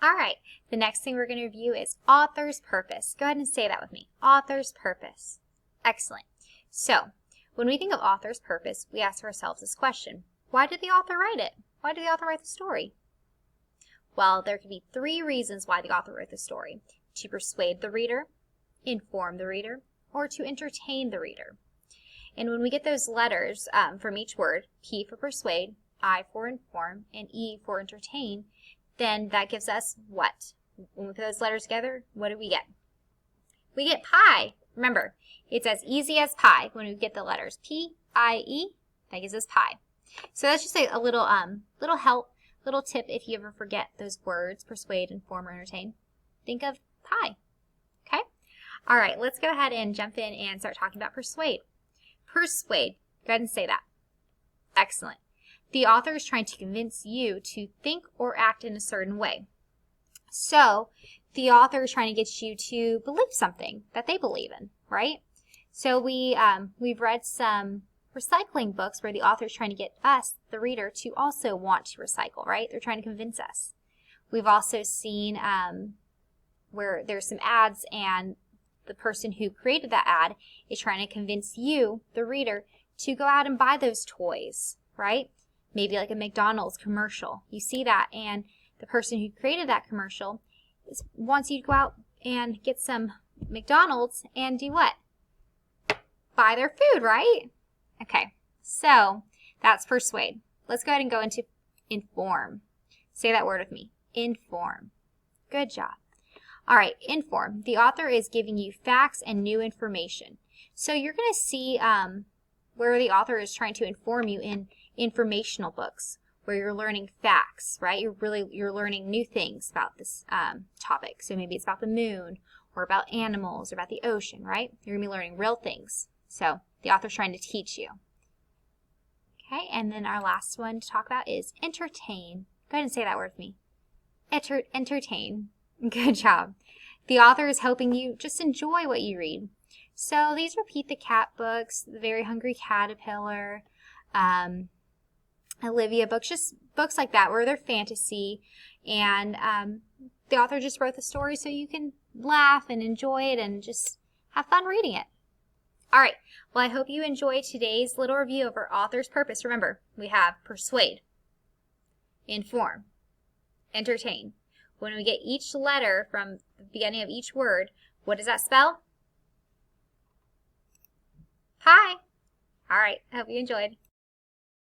All right, the next thing we're going to review is author's purpose. Go ahead and say that with me. Author's purpose. Excellent. So, when we think of author's purpose, we ask ourselves this question. Why did the author write it? Why did the author write the story? Well, there could be 3 reasons why the author wrote the story. To persuade the reader, inform the reader, or to entertain the reader. And when we get those letters from each word, P for persuade, I for inform, and E for entertain, then that gives us what? When we put those letters together, what do we get? We get pie. Remember, it's as easy as pie when we get the letters P-I-E. That gives us pie. So that's just a little help, little tip if you ever forget those words, persuade, inform, or entertain. Think of pie. Okay? All right, let's go ahead and jump in and start talking about persuade. Persuade. Go ahead and say that. Excellent. The author is trying to convince you to think or act in a certain way. So, the author is trying to get you to believe something that they believe in, right? So we've read some recycling books where the author is trying to get us, the reader, to also want to recycle, right? They're trying to convince us. We've also seen where there's some ads and the person who created that ad is trying to convince you, the reader, to go out and buy those toys, right? Maybe like a McDonald's commercial. You see that, and the person who created that commercial wants you to go out and get some McDonald's and do what? Buy their food, right? Okay, so that's persuade. Let's go ahead and go into inform. Say that word with me. Inform. Good job. All right, inform. The author is giving you facts and new information. So you're going to see where the author is trying to inform you in informational books, where you're learning facts, right? You're learning new things about this topic. So maybe it's about the moon, or about animals, or about the ocean, right? You're going to be learning real things. So the author's trying to teach you. Okay, and then our last one to talk about is entertain. Go ahead and say that word with me. Entertain. Good job. The author is hoping you just enjoy what you read. So these are Pete the Cat books, The Very Hungry Caterpillar, Olivia books, just books like that where they're fantasy, and the author just wrote the story so you can laugh and enjoy it and just have fun reading it. All right, well, I hope you enjoyed today's little review of our author's purpose. Remember, we have persuade, inform, entertain. When we get each letter from the beginning of each word, what does that spell? Pie. All right, I hope you enjoyed.